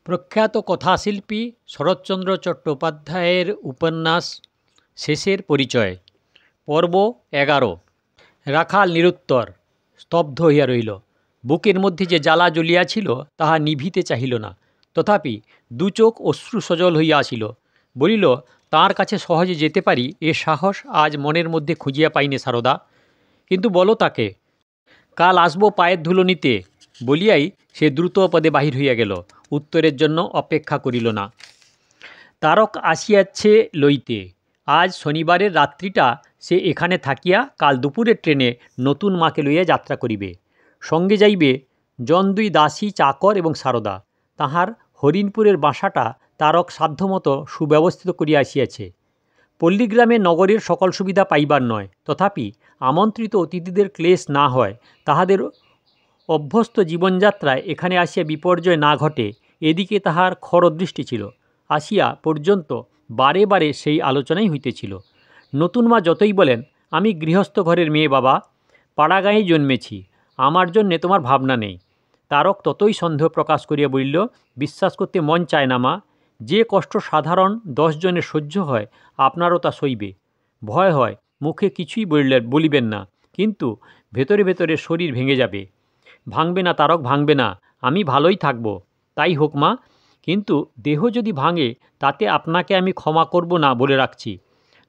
প্রখ্যাত কথাশিল্পী শরৎচন্দ্র চট্টোপাধ্যায়ের উপন্যাস শেষের পরিচয় পর্ব ১১। রাখাল নিরুত্তর, স্তব্ধ হইয়া রহিল। বুকের মধ্যে যে জ্বালা জ্বলিয়াছিল তাহা নিভিতে চাহিল না। তথাপি দু চোখ অশ্রু সজল হইয়া আসিল। বলিল, তাঁর কাছে সহজে যেতে পারি এ সাহস আজ মনের মধ্যে খুঁজিয়া পাইনে সারদা। কিন্তু বলো তাকে, কাল আসব পায়ের ধুলো নিতে বলিয়াই সে দ্রুত পদে বাহির হইয়া গেল। উত্তরের জন্য অপেক্ষা করিল না। তারক আসিয়াছে লইতে। আজ শনিবারের রাত্রিটা সে এখানে থাকিয়া কাল দুপুরের ট্রেনে নতুন মাকে লইয়া যাত্রা করিবে। সঙ্গে যাইবে জন দুই দাসী, চাকর এবং সারদা। তাহার হরিণপুরের বাসাটা তারক সাধ্যমতো সুব্যবস্থিত করিয়া আসিয়াছে। পল্লীগ্রামে নগরের সকল সুবিধা পাইবার নয়, তথাপি আমন্ত্রিত অতিথিদের ক্লেশ না হয়, তাহাদের অভ্যস্ত জীবনযাত্রায় এখানে আসিয়া বিপর্যয় না ঘটে, এদিকে তাহার খরদৃষ্টি ছিল। আসিয়া পর্যন্ত বারে বারে সেই আলোচনাই হইতেছিল। নতুন মা যতই বলেন, আমি গৃহস্থ ঘরের মেয়ে বাবা, পাড়াগাঁয়ে জন্মেছি, আমার জন্যে তোমার ভাবনা নেই। তারক ততই সন্দেহ প্রকাশ করিয়া বলিল, বিশ্বাস করতে মন চায় না মা। যে কষ্ট সাধারণ 10 জনের সহ্য হয়, আপনারও তা সইবে। ভয় হয় মুখে কিছুই বলিবেন না, কিন্তু ভেতরে ভেতরে শরীর ভেঙে যাবে। ভাঙবে না তারক, ভাঙবে না, আমি ভালোই থাকব। তাই হোক মা, কিন্তু দেহ যদি ভাঙে তাতে আপনাকে আমি ক্ষমা করব না বলে রাখছি।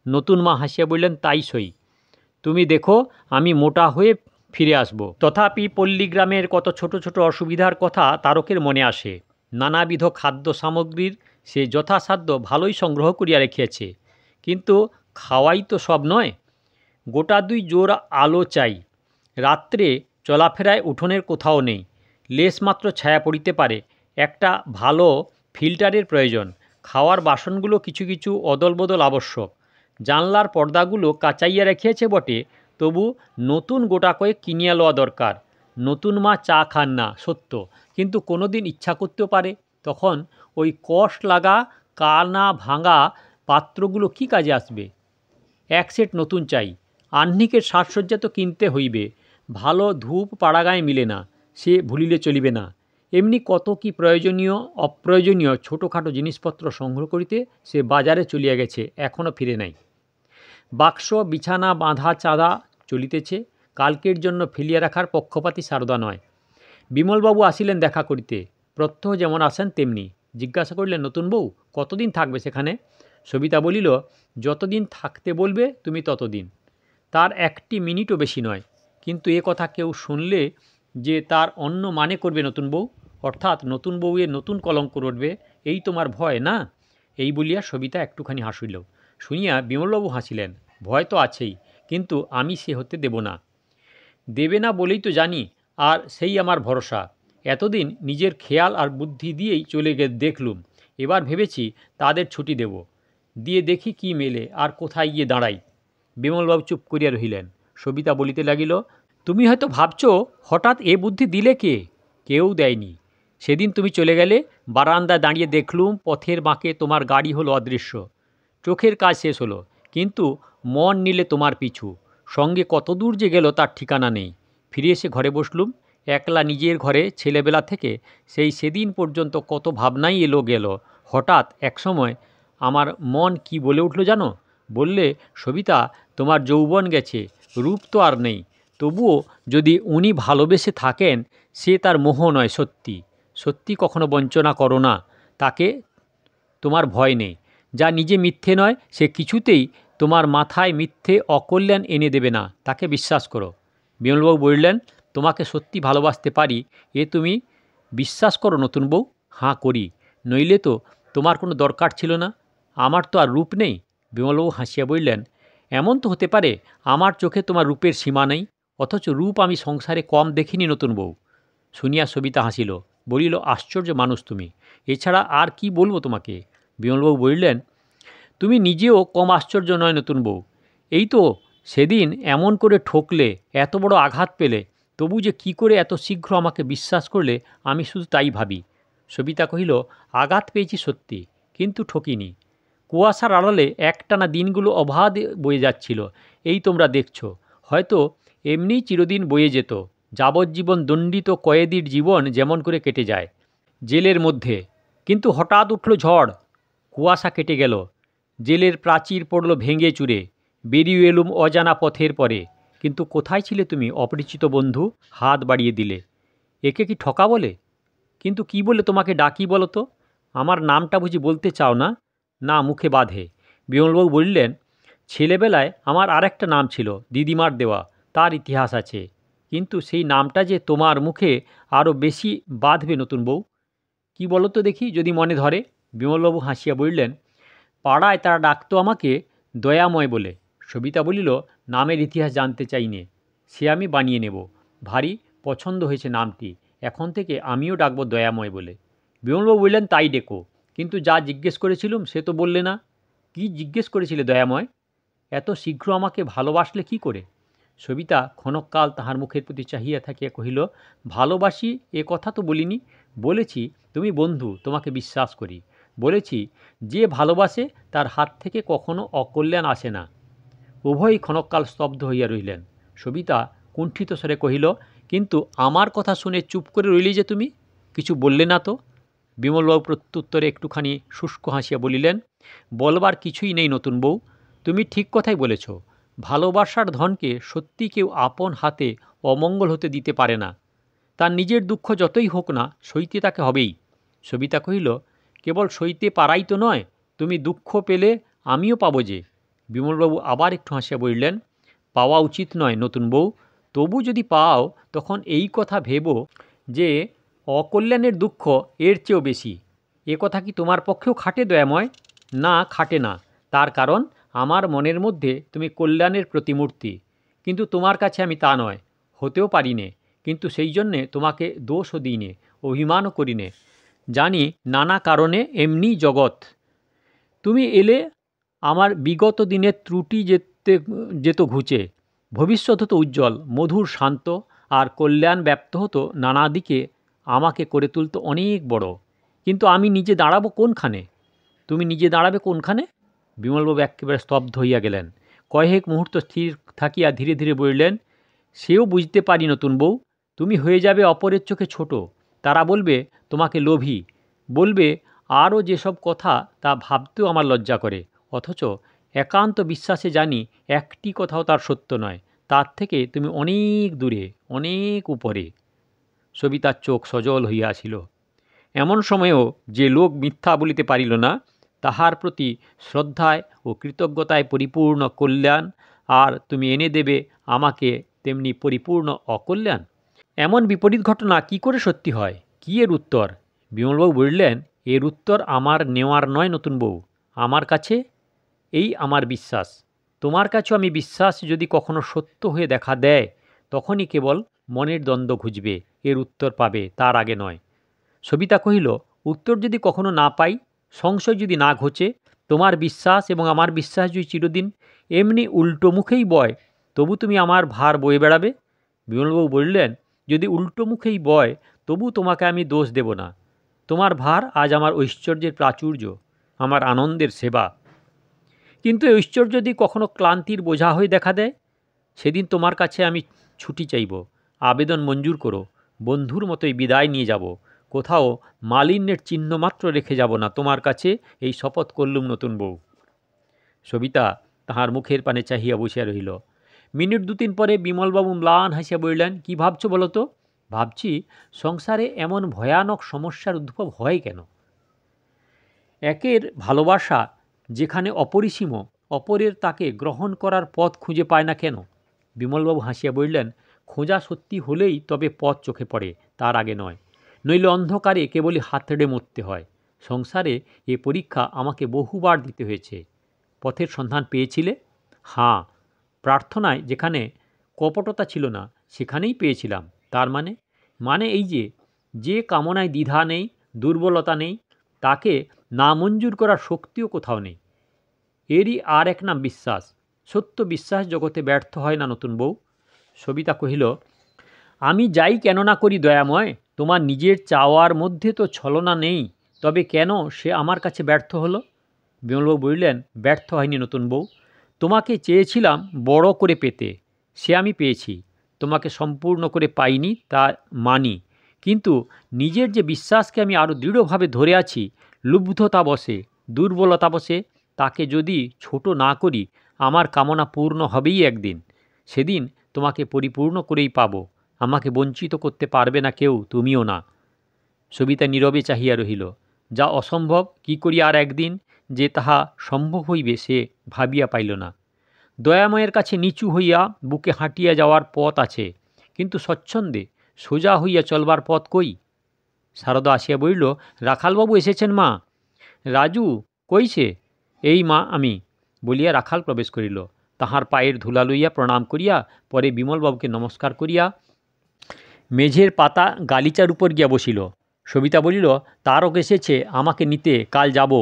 নতুন মা হাসিয়া বললেন, তাই সই। তুমি দেখো আমি মোটা হয়ে ফিরে আসব। তথাপি পল্লীগ্রামের কত ছোট ছোট অসুবিধার কথা তারকের মনে আসে। নানাবিধ খাদ্য সামগ্রীর সে যথাসাধ্য ভালোই সংগ্রহ করিয়া রেখেছে, কিন্তু খাওয়াই তো সব নয়। গোটা 2 জোর আলো চাই। রাত্রে চলাফেরায় উঠোনের কোথাও নেই, লেশমাত্র ছায়া পড়িতে পারে। একটা ভালো ফিল্টারের প্রয়োজন। খাওয়ার বাসনগুলো কিছু কিছু অদল বদল আবশ্যক। জানলার পর্দাগুলো কাচাইয়া রেখেছে বটে, তবু নতুন গোটা কয়েক কিনিয়া লওয়া দরকার। নতুন মা চা খান না সত্য, কিন্তু কোনো দিন ইচ্ছা করতেও পারে। তখন ওই কষ লাগা কানা ভাঙা পাত্রগুলো কি কাজে আসবে? 1 সেট নতুন চাই। আহ্নিকের সাজসজ্জা তো কিনতে হইবে। ভালো ধূপ পাড়াগাঁয়ে মিলে না, সে ভুলিলে চলিবে না। এমনি কত কি প্রয়োজনীয় অপ্রয়োজনীয় ছোটোখাটো জিনিসপত্র সংগ্রহ করিতে সে বাজারে চলিয়া গেছে, এখনও ফিরে নাই। বাক্স বিছানা বাঁধা চাঁদা চলিতেছে। কালকের জন্য ফেলিয়া রাখার পক্ষপাতী সারদা নয়। বিমলবাবু আসিলেন দেখা করিতে। প্রত্যহ যেমন আসেন তেমনি। জিজ্ঞাসা করিলেন, নতুন বউ কতদিন থাকবে সেখানে? সবিতা বলিল, যতদিন থাকতে বলবে তুমি ততদিন। তার 1টি মিনিটও বেশি নয়। কিন্তু এ কথা কেউ শুনলে যে তার অন্য মানে করবে নতুন বউ, অর্থাৎ নতুন বউয়ের নতুন কলঙ্ক রটবে, এই তোমার ভয় না? এই বলিয়া সবিতা একটুখানি হাসিল। শুনিয়া বিমলবাবু হাসিলেন। ভয় তো আছেই, কিন্তু আমি সে হতে দেব না। দেবে না বলেই তো জানি, আর সেই আমার ভরসা। এতদিন নিজের খেয়াল আর বুদ্ধি দিয়েই চলে দেখলুম। এবার ভেবেছি তাদের ছুটি দেব, দিয়ে দেখি কি মেলে আর কোথায় গিয়ে দাঁড়াই। বিমলবাবু চুপ করিয়া রহিলেন। সবিতা বলিতে লাগিল, তুমি হয়তো ভাবছ হঠাৎ এ বুদ্ধি দিলে কে? কেউ দেয়নি। সেদিন তুমি চলে গেলে, বারান্দায় দাঁড়িয়ে দেখলুম পথের বাঁকে তোমার গাড়ি হলো অদৃশ্য। চোখের কাজ শেষ হলো, কিন্তু মন নিলে তোমার পিছু। সঙ্গে কত দূর যে গেল তার ঠিকানা নেই। ফিরে এসে ঘরে বসলুম, একলা নিজের ঘরে। ছেলেবেলা থেকে সেদিন পর্যন্ত কত ভাবনাই এলো গেল। হঠাৎ একসময় আমার মন কি বলে উঠল জানো? বললে, সবিতা, তোমার যৌবন গেছে, রূপ তো আর নেই। তবুও যদি উনি ভালোবেসে থাকেন, সে তার মোহ নয়, সত্যি। সত্যি কখনো বঞ্চনা করো না তাকে, তোমার ভয় নেই। যা নিজে মিথ্যে নয়, সে কিছুতেই তোমার মাথায় মিথ্যে অকল্যাণ এনে দেবে না, তাকে বিশ্বাস করো। বিমলবাবু বললেন, তোমাকে সত্যি ভালোবাসতে পারি, এ তুমি বিশ্বাস করো নতুন বউ? হাঁ করি, নইলে তো তোমার কোনো দরকার ছিল না। আমার তো আর রূপ নেই। বিমলবাবু হাসিয়া বললেন, এমন তো হতে পারে আমার চোখে তোমার রূপের সীমা নেই, অথচ রূপ আমি সংসারে কম দেখিনি নতুন বউ। শুনিয়া সবিতা হাসিল, বলিল, আশ্চর্য মানুষ তুমি, এছাড়া আর কি বলবো তোমাকে? বিমলবাবু বললেন, তুমি নিজেও কম আশ্চর্য নয় নতুন বউ। এই তো সেদিন এমন করে ঠকলে, এত বড় আঘাত পেলে, তবু যে কি করে এত শীঘ্র আমাকে বিশ্বাস করলে, আমি শুধু তাই ভাবি। সবিতা কহিল, আঘাত পেয়েছি সত্যি, কিন্তু ঠকিনি। কুয়াশার আড়ালে একটানা দিনগুলো অবাধে বয়ে যাচ্ছিল, এই তোমরা দেখছ। হয়তো এমনিই চিরদিন বয়ে যেত, যাবজ্জীবন দণ্ডিত কয়েদির জীবন যেমন করে কেটে যায় জেলের মধ্যে। কিন্তু হঠাৎ উঠল ঝড়, কুয়াশা কেটে গেল, জেলের প্রাচীর পড়ল ভেঙে চুরে, বেরিয়ে এলুম অজানা পথের পরে। কিন্তু কোথায় ছিলে তুমি অপরিচিত বন্ধু? হাত বাড়িয়ে দিলে। একে কি ঠকা বলে? কিন্তু কি বলে তোমাকে ডাকি বলো তো? আমার নামটা বুঝি বলতে চাও না? না, মুখে বাধে। বিমলবাবু বললেন, ছেলেবেলায় আমার আরেকটা নাম ছিল, দিদিমার দেওয়া, তার ইতিহাস আছে। কিন্তু সেই নামটা যে তোমার মুখে আরও বেশি বাঁধবে নতুন বউ। কি বলো তো দেখি, যদি মনে ধরে। বিমলবাবু হাসিয়া বললেন, পাড়ায় তারা ডাকতো আমাকে দয়াময় বলে। সবিতা বলিল, নামের ইতিহাস জানতে চাই নে, সে আমি বানিয়ে নেব। ভারী পছন্দ হয়েছে নামটি, এখন থেকে আমিও ডাকবো দয়াময় বলে। বিমলবাবু বললেন, তাই ডেকো, কিন্তু যা জিজ্ঞেস করেছিলুম সে তো বললে না। কি জিজ্ঞেস করেছিলে দয়াময়? এত শীঘ্র আমাকে ভালোবাসলে কি করে? সবিতা ক্ষণকাল তাহার মুখের প্রতি চাহিয়া থাকিয়া কহিল, ভালোবাসি এ কথা তো বলিনি। বলেছি তুমি বন্ধু, তোমাকে বিশ্বাস করি। বলেছি যে ভালোবাসে তার হাত থেকে কখনো অকল্যাণ আসে না। উভয়ই ক্ষণকাল স্তব্ধ হইয়া রহিলেন। সবিতা কুণ্ঠিত স্বরে কহিল, কিন্তু আমার কথা শুনে চুপ করে রইলি যে তুমি? কিছু বললে না তো? বিমলবাবু প্রত্যুত্তরে একটুখানি শুষ্ক হাসিয়া বলিলেন, বলবার কিছুই নেই নতুন বউ, তুমি ঠিক কথাই বলেছ। ভালোবাসার ধনকে সত্যি কেউ আপন হাতে অমঙ্গল হতে দিতে পারে না। তার নিজের দুঃখ যতই হোক না, সইতে তাকে হবেই। সবিতা কহিল, কেবল সইতে পারাই তো নয়, তুমি দুঃখ পেলে আমিও পাবো যে। বিমলবাবু আবার একটু হাসিয়া বললেন, পাওয়া উচিত নয় নতুন বউ, তবু যদি পাও তখন এই কথা ভেবো যে অকল্যাণের দুঃখ এর চেয়েও বেশি। এ কথা কি তোমার পক্ষেও খাটে দয়াময়? না, খাটে না। তার কারণ আমার মনের মধ্যে তুমি কল্যাণের প্রতিমূর্তি, কিন্তু তোমার কাছে আমি তা নয়, হতেও পারি নে। কিন্তু সেই জন্যে তোমাকে দোষও দিই নে, অভিমানও করি নে। জানি নানা কারণে এমনি জগৎ। তুমি এলে আমার বিগত দিনের ত্রুটি যেত ঘুচে, ভবিষ্যৎ হতো উজ্জ্বল, মধুর, শান্ত, আর কল্যাণ ব্যপ্ত হতো নানা দিকে, আমাকে করে তুলতো অনেক বড়। কিন্তু আমি নিজে দাঁড়াবো কোনখানে? তুমি নিজে দাঁড়াবে কোনখানে? বিমলবাবু একেবারে স্তব্ধ হইয়া গেলেন। কয়েক মুহূর্ত স্থির থাকিয়া ধীরে ধীরে বললেন, সেও বুঝতে পারি নতুন বউ, তুমি হয়ে যাবে অপরের চোখে ছোট। তারা বলবে তোমাকে লোভী, বলবে আরও যেসব কথা তা ভাবতেও আমার লজ্জা করে। অথচ একান্ত বিশ্বাসে জানি একটি কথাও তার সত্য নয়। তার থেকে তুমি অনেক দূরে, অনেক উপরে। সবিতার চোখ সজল হইয়া আসিল। এমন সময়েও যে লোক মিথ্যা বলিতে পারিল না, তাহার প্রতি শ্রদ্ধায় ও কৃতজ্ঞতায় পরিপূর্ণ কল্যাণ, আর তুমি এনে দেবে আমাকে তেমনি পরিপূর্ণ অকল্যাণ। এমন বিপরীত ঘটনা কি করে সত্যি হয়? কি এর উত্তর? বিমলবাবু বললেন, এর উত্তর আমার নেওয়ার নয় নতুন বউ, আমার কাছে এই আমার বিশ্বাস। তোমার কাছেও আমি বিশ্বাস যদি কখনো সত্য হয়ে দেখা দেয়, তখনই কেবল মনের দ্বন্দ্ব ঘুচবে, এর উত্তর পাবে, তার আগে নয়। সবিতা কহিল, উত্তর যদি কখনো না পাই, সংশয় যদি না ঘোচে, তোমার বিশ্বাস এবং আমার বিশ্বাস যদি চিরদিন এমনি উল্টো মুখেই বয়, তবু তুমি আমার ভার বয়ে বেড়াবে? বিমলবাবু বললেন, যদি উল্টো মুখেই বয়, তবু তোমাকে আমি দোষ দেব না। তোমার ভার আজ আমার ঐশ্বর্যের প্রাচুর্য, আমার আনন্দের সেবা। কিন্তু এই ঐশ্বর্য যদি কখনো ক্লান্তির বোঝা হয়ে দেখা দেয়, সেদিন তোমার কাছে আমি ছুটি চাইব, আবেদন মঞ্জুর করো, বন্ধুর মতোই বিদায় নিয়ে যাব, কোথাও মালিন্যের চিহ্ন মাত্র রেখে যাব না তোমার কাছে, এই শপথ করলুম নতুন বউ। সবিতা তাহার মুখের পানে চাহিয়া বসিয়া রহিল। মিনিট দু তিন পরে বিমলবাবু ম্লান হাসিয়া বললেন, কি ভাবছো বলো তো? ভাবছি সংসারে এমন ভয়ানক সমস্যার উদ্ভব হয় কেন? একের ভালোবাসা যেখানে অপরিসীম, অপরের তাকে গ্রহণ করার পথ খুঁজে পায় না কেন? বিমলবাবু হাসিয়া বললেন, খোঁজা সত্যি হলেই তবে পথ চোখে পড়ে, তার আগে নয়। নইলে অন্ধকারে কেবলই হাতড়ে মরতে হয়। সংসারে এ পরীক্ষা আমাকে বহুবার দিতে হয়েছে। পথের সন্ধান পেয়েছিলে? হ্যাঁ, প্রার্থনায় যেখানে কপটতা ছিল না, সেখানেই পেয়েছিলাম। তার মানে এই যে কামনায় দ্বিধা নেই, দুর্বলতা নেই, তাকে না মঞ্জুর করার শক্তিও কোথাও নেই। এরই আর এক নাম বিশ্বাস। সত্য বিশ্বাস জগতে ব্যর্থ হয় না নতুন বউ। সবিতা কহিল, আমি যাই কেন না করি দয়াময়, তোমার নিজের চাওয়ার মধ্যে তো ছলনা নেই, তবে কেন সে আমার কাছে ব্যর্থ হলো? বিমলবাবু বললেন, ব্যর্থ হয়নি নতুন বউ, তোমাকে চেয়েছিলাম বড় করে পেতে, সে আমি পেয়েছি। তোমাকে সম্পূর্ণ করে পাইনি তা মানি, কিন্তু নিজের যে বিশ্বাসকে আমি আরও দৃঢ়ভাবে ধরে আছি, লুব্ধতা বসে, দুর্বলতা বসে তাকে যদি ছোট না করি, আমার কামনা পূর্ণ হবেই একদিন। সেদিন তোমাকে পরিপূর্ণ করেই পাব। আমাকে বঞ্চিত করতে পারবে না কেউ, তুমিও না। সবিতা নীরবে চাহিয়া রহিল। যা অসম্ভব কি করি আর একদিন যে তাহা সম্ভব হইবে সে ভাবিয়া পাইল না। দয়াময়ের কাছে নিচু হইয়া বুকে হাঁটিয়া যাওয়ার পথ আছে, কিন্তু স্বচ্ছন্দে সোজা হইয়া চলবার পথ কই? সারদা আসিয়া বলিল, রাখালবাবু এসেছেন মা। রাজু কইছে? এই মা আমি, বলিয়া রাখাল প্রবেশ করিল। তাহার পায়ের ধুলা লইয়া প্রণাম করিয়া পরে বিমলবাবুকে নমস্কার করিয়া মেঝের পাতা গালিচার উপর গিয়া বসিল। সবিতা বলিল, তারক এসেছে আমাকে নিতে, কাল যাব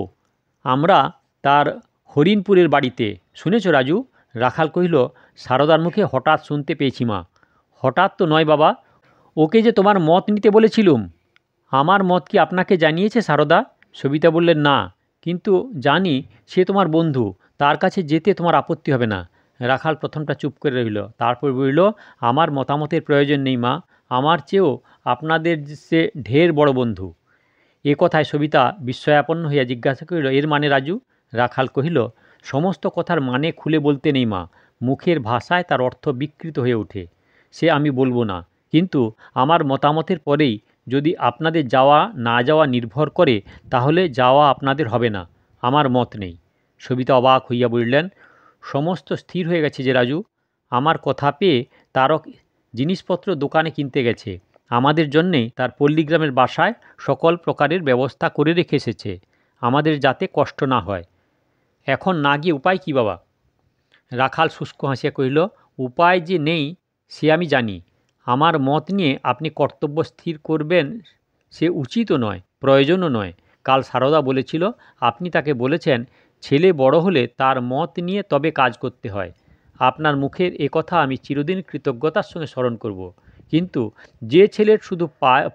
আমরা তার হরিণপুরের বাড়িতে। শুনেছ রাজু? রাখাল কহিল, সারদার মুখে হঠাৎ শুনতে পেয়েছি মা। হঠাৎ তো নয় বাবা, ওকে যে তোমার মত নিতে বলেছিলুম। আমার মত কি আপনাকে জানিয়েছে সারদা? সবিতা বললেন, না, কিন্তু জানি সে তোমার বন্ধু, তার কাছে যেতে তোমার আপত্তি হবে না। রাখাল প্রথমটা চুপ করে রইল, তারপর বলিল, আমার মতামতের প্রয়োজন নেই মা, আমার চেয়েও আপনাদের সে ঢের বড় বন্ধু। এ কথায় সবিতা বিস্ময়াপন্ন হইয়া জিজ্ঞাসা করিল, এর মানে রাজু? রাখাল কহিল, সমস্ত কথার মানে খুলে বলতে নেই মা, মুখের ভাষায় তার অর্থ বিকৃত হয়ে ওঠে, সে আমি বলবো না। কিন্তু আমার মতামতের পরেই যদি আপনাদের যাওয়া না যাওয়া নির্ভর করে, তাহলে যাওয়া আপনাদের হবে না, আমার মত নেই। সবিতা অবাক হইয়া বললেন, সমস্ত স্থির হয়ে গেছে যে রাজু? আমার কথা পেয়ে তারক জিনিসপত্র দোকানে কিনতে গেছে, আমাদের জন্যে তার পল্লীগ্রামের বাসায় সকল প্রকারের ব্যবস্থা করে রেখে এসেছে, আমাদের যাতে কষ্ট না হয়। এখন না গিয়ে উপায় কী বাবা? রাখাল শুষ্ক হাসিয়া কহিল, উপায় যে নেই সে আমি জানি। আমার মত নিয়ে আপনি কর্তব্য স্থির করবেন সে উচিতও নয়, প্রয়োজনও নয়। কাল সারদা বলেছিল, আপনি তাকে বলেছেন ছেলে বড় হলে তার মত নিয়ে তবে কাজ করতে হয়। আপনার মুখের এ কথা আমি চিরদিন কৃতজ্ঞতার সঙ্গে স্মরণ করব। কিন্তু যে ছেলের শুধু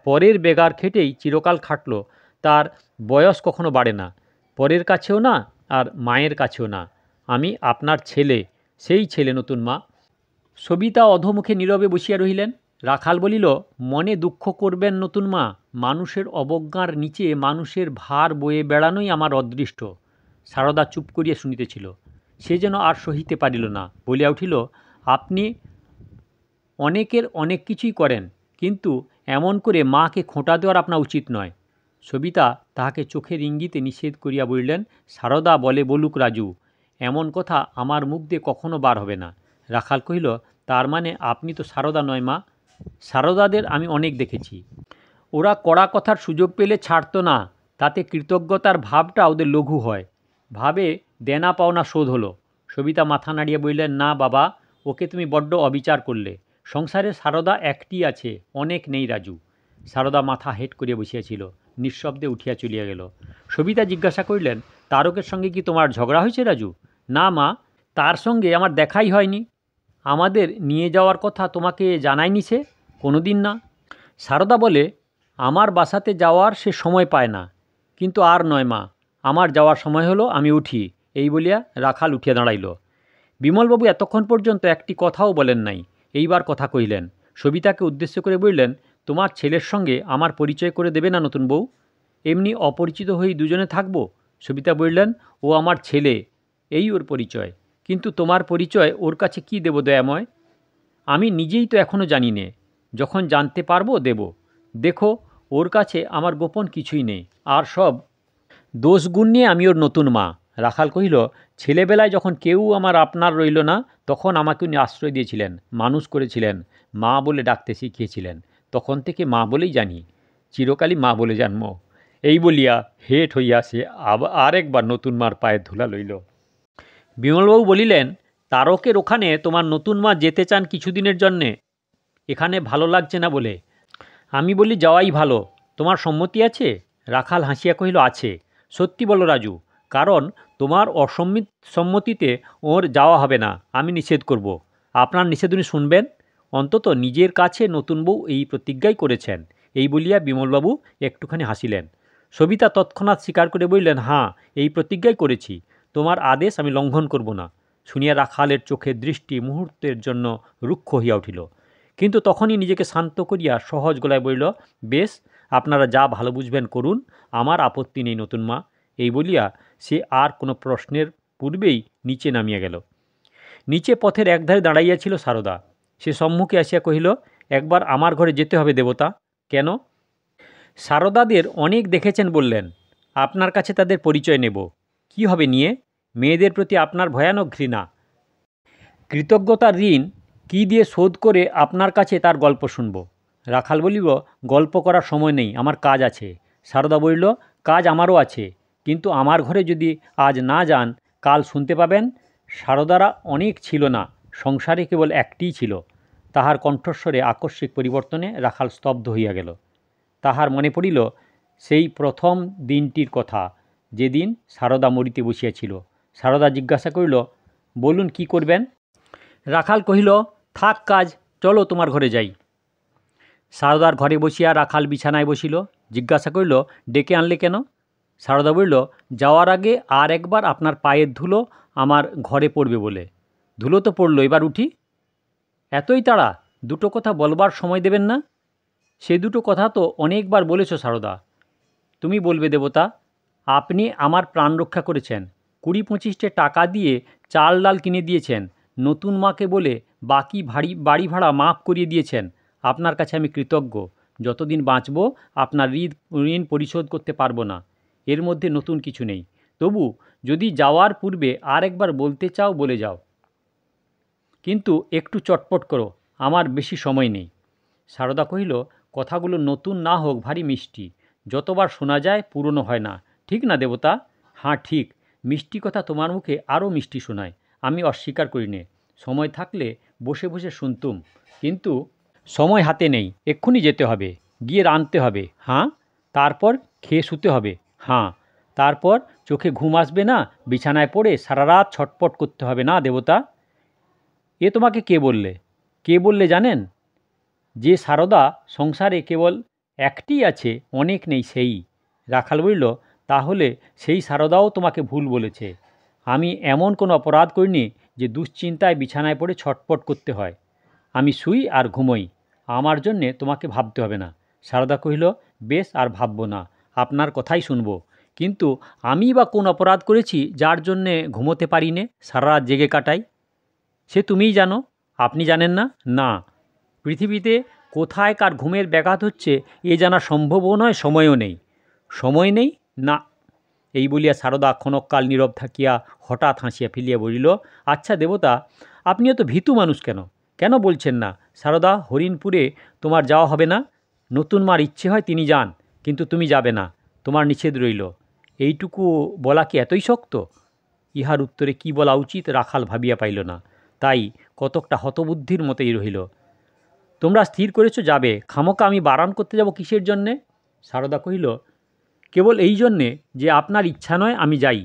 পরের বেগার খেটেই চিরকাল খাটল, তার বয়স কখনো বাড়ে না, পরের কাছেও না আর মায়ের কাছেও না। আমি আপনার ছেলে, সেই ছেলে নতুন মা। সবিতা অধোমুখে নীরবে বসিয়া রহিলেন। রাখাল বলিল, মনে দুঃখ করবেন নতুন মা, মানুষের অবজ্ঞার নিচে মানুষের ভার বয়ে বেড়ানোই আমার অদৃষ্ট। সারদা চুপ করিয়া শুনিতেছিল, সে যেন আর সহিতে পারিল না, বলিয়া উঠিল, আপনি অনেকের অনেক কিছুই করেন, কিন্তু এমন করে মাকে খোঁটা দেওয়ার আপনার উচিত নয়। সবিতা তাহাকে চোখের ইঙ্গিতে নিষেধ করিয়া বলিলেন, সারদা বলে বলুক রাজু, এমন কথা আমার মুখ দিয়ে কখনো বার হবে না। রাখাল কহিল, তার মানে আপনি তো সারদা নয় মা? সারদাদের আমি অনেক দেখেছি, ওরা কড়া কথার সুযোগ পেলে ছাড়তো না, তাতে কৃতজ্ঞতার ভাবটা ওদের লঘু হয়, ভাবে দেনা পাওনা শোধ হলো। সবিতা মাথা নাড়িয়ে বললেন, না বাবা, ওকে তুমি বড্ড অবিচার করলে। সংসারে সারদা একটি আছে, অনেক নেই রাজু। সারদা মাথা হেঁট করিয়া বসিয়াছিল, নিঃশব্দে উঠিয়া চলিয়া গেল। সবিতা জিজ্ঞাসা করিলেন, তারকের সঙ্গে কি তোমার ঝগড়া হয়েছে রাজু? না মা, তার সঙ্গে আমার দেখাই হয়নি। আমাদের নিয়ে যাওয়ার কথা তোমাকে জানায়নি সে? কোনো দিন না। সারদা বলে, আমার বাসাতে যাওয়ার সে সময় পায় না। কিন্তু আর নয় মা, আমার যাওয়ার সময় হলো, আমি উঠি। এই বলিয়া রাখাল উঠিয়া দাঁড়াইল। বিমলবাবু এতক্ষণ পর্যন্ত একটি কথাও বলেন নাই, এইবার কথা কহিলেন। সবিতাকে উদ্দেশ্য করে বললেন, তোমার ছেলের সঙ্গে আমার পরিচয় করে দেবে না নতুন বউ? এমনি অপরিচিত হয়ে দুজনে থাকব? সবিতা বললেন, ও আমার ছেলে, এই ওর পরিচয়। কিন্তু তোমার পরিচয় ওর কাছে কি দেব দয়াময়? আমি নিজেই তো এখনও জানি নে, যখন জানতে পারবো দেব। দেখো, ওর কাছে আমার গোপন কিছুই নেই, আর সব দোষগুণ নিয়ে আমি ওর নতুন মা। রাখাল কহিল, ছেলেবেলায় যখন কেউ আমার আপনার রইল না, তখন আমাকে উনি আশ্রয় দিয়েছিলেন, মানুষ করেছিলেন, মা বলে ডাকতে শিখিয়েছিলেন। তখন থেকে মা বলেই জানি, চিরকালই মা বলে জন্ম। এই বলিয়া হেঁট হইয়া সে আরেকবার নতুন মার পায়ের ধুলা লইল। বিমলবাবু বলিলেন, তারকের ওখানে তোমার নতুন মা যেতে চান কিছুদিনের জন্যে, এখানে ভালো লাগছে না বলে। আমি বলি, যাওয়াই ভালো, তোমার সম্মতি আছে? রাখাল হাসিয়া কহিল, আছে। সত্যি বলো রাজু, কারণ তোমার সম্মতিতে ওর যাওয়া হবে না, আমি নিষেধ করব। আপনার নিষেধ উনি শুনবেন? অন্তত নিজের কাছে নতুন বউ এই প্রতিজ্ঞাই করেছেন। এই বলিয়া বিমলবাবু একটুখানি হাসিলেন। সবিতা তৎক্ষণাৎ স্বীকার করে বললেন, হাঁ, এই প্রতিজ্ঞাই করেছি, তোমার আদেশ আমি লঙ্ঘন করব না। শুনিয়া রাখালের চোখের দৃষ্টি মুহূর্তের জন্য রুক্ষ হইয়া উঠিল। কিন্তু তখনই নিজেকে শান্ত করিয়া সহজ গলায় বলিল, বেশ, আপনারা যা ভালো বুঝবেন করুন, আমার আপত্তি নেই নতুন মা। এই বলিয়া সে আর কোনো প্রশ্নের পূর্বেই নিচে নামিয়া গেল। নিচে পথের একধারে দাঁড়াইয়াছিল সারদা। সে সম্মুখে আসিয়া কহিল, একবার আমার ঘরে যেতে হবে দেবতা। কেন? সারদাদের অনেক দেখেছেন বললেন, আপনার কাছে তাদের পরিচয় নেব। কি হবে নিয়ে? মেয়েদের প্রতি আপনার ভয়ানক ঘৃণা। কৃতজ্ঞতার ঋণ কী দিয়ে শোধ করে আপনার কাছে তার গল্প শুনব? রাখাল বলিল, গল্প করার সময় নেই, আমার কাজ আছে। সারদা বলিল, কাজ আমারও আছে, কিন্তু আমার ঘরে যদি আজ না যান, কাল শুনতে পাবেন। সারদারা অনেক ছিল না, সংসারে কেবল একটিই ছিল। তাহার কণ্ঠস্বরে আকস্মিক পরিবর্তনে রাখাল স্তব্ধ হইয়া গেল। তাহার মনে পড়িল সেই প্রথম দিনটির কথা, যেদিন সারদা মরিতে বসিয়াছিল। সারদা জিজ্ঞাসা করিল, বলুন কি করবেন? রাখাল কহিল, থাক কাজ, চলো তোমার ঘরে যাই। সারদার ঘরে বসিয়া রাখাল বিছানায় বসিল। জিজ্ঞাসা করিল, ডেকে আনলে কেন? সারদা বলিল, যাওয়ার আগে আর একবার আপনার পায়ের ধুলো আমার ঘরে পড়বে বলে। ধুলো তো পড়ল, এবার উঠি। এতই তাড়া? দুটো কথা বলবার সময় দেবেন না? সে দুটো কথা তো অনেকবার বলেছ সারদা। তুমি বলবে দেবতা, আপনি আমার প্রাণ রক্ষা করেছেন, 20-25টে টাকা দিয়ে চাল ডাল কিনে দিয়েছেন, নতুন মাকে বলে বাকি বাড়ি ভাড়া মাফ করিয়ে দিয়েছেন। আপনার কাছে আমি কৃতজ্ঞ। যতদিন বাঁচব আপনার ঋণ পরিশোধ করতে পারবো না, এর মধ্যে নতুন কিছু নেই। তবু যদি যাওয়ার পূর্বে আর একবার বলতে চাও বলে যাও, কিন্তু একটু চটপট করো, আমার বেশি সময় নেই। সারদা কহিল, কথাগুলো নতুন না হোক ভারী মিষ্টি, যতবার শোনা যায় পুরনো হয় না, ঠিক না দেবতা? হ্যাঁ ঠিক, মিষ্টি কথা তোমার মুখে আরও মিষ্টি শোনায়, আমি অস্বীকার করি নে। সময় থাকলে বসে বসে শুনতুম, কিন্তু সময় হাতে নেই, এক্ষুনি যেতে হবে, গিয়ে রাঁধতে হবে, হ্যাঁ, তারপর খেয়ে শুতে হবে, হ্যাঁ, তারপর চোখে ঘুম আসবে না, বিছানায় পড়ে সারা রাত ছটপট করতে হবে না দেবতা? এ তোমাকে কে বললে? কে বললে জানেন? যে সারদা সংসারে কেবল একটিই আছে, অনেক নেই, সেই। রাখাল বলিল, তাহলে সেই সারদাও তোমাকে ভুল বলেছে। আমি এমন কোনো অপরাধ করিনি যে দুশ্চিন্তায় বিছানায় পড়ে ছটপট করতে হয়। আমি শুই আর ঘুমোই, আমার জন্যে তোমাকে ভাবতে হবে না। সারদা কহিল, বেশ, আর ভাবব না, আপনার কথাই শুনব। কিন্তু আমি বা কোন অপরাধ করেছি যার জন্যে ঘুমোতে পারি নে, সারা রাত জেগে কাটাই? সে তুমিই জানো, আপনি জানেন না? না, পৃথিবীতে কোথায় কার ঘুমের ব্যাঘাত হচ্ছে এ জানা সম্ভবও নয়, সময়ও নেই। সময় নেই? না। এই বলিয়া সারদা ক্ষণকাল নীরব থাকিয়া হঠাৎ হাসিয়া ফেলিয়া বলিল, আচ্ছা দেবতা, আপনিও তো ভীতু মানুষ, কেন কেন বলছেন না? সারদা, হরিণপুরে তোমার যাওয়া হবে না। নতুন মার ইচ্ছে হয় তিনি যান, কিন্তু তুমি যাবে না, তোমার নিষেধ রইল। এইটুকু বলা কি এতই শক্ত? ইহার উত্তরে কি বলা উচিত রাখাল ভাবিয়া পাইল না, তাই কতকটা হতবুদ্ধির মতোই রহিল। তোমরা স্থির করেছ যাবে, খামোকা আমি বারণ করতে যাব কিসের জন্যে? সারদা কহিল, কেবল এই জন্যে যে আপনার ইচ্ছা নয় আমি যাই,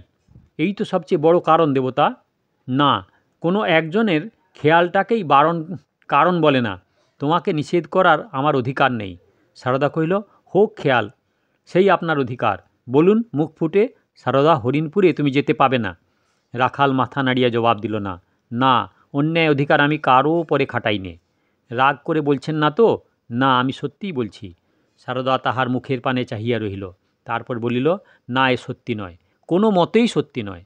এই তো সবচেয়ে বড় কারণ দেবতা। না, কোনো একজনের খেয়ালটাকেই বারণ কারণ বলে না, তোমাকে নিষেধ করার আমার অধিকার নেই। সারদা কহিল, হোক খেয়াল, সেই আপনার অধিকার, বলুন মুখ ফুটে। সারদা, হরিণপুরে তুমি যেতে পাবে না। রাখাল মাথা নাড়িয়া জবাব দিল, না না, অন্যায় অধিকার আমি কারও পরে খাটাই নে। রাগ করে বলছেন না তো? না, আমি সত্যিই বলছি। সারদা তাহার মুখের পানে চাহিয়া রহিল, তারপর বলিল, না, এ সত্যি নয়, কোনো মতেই সত্যি নয়।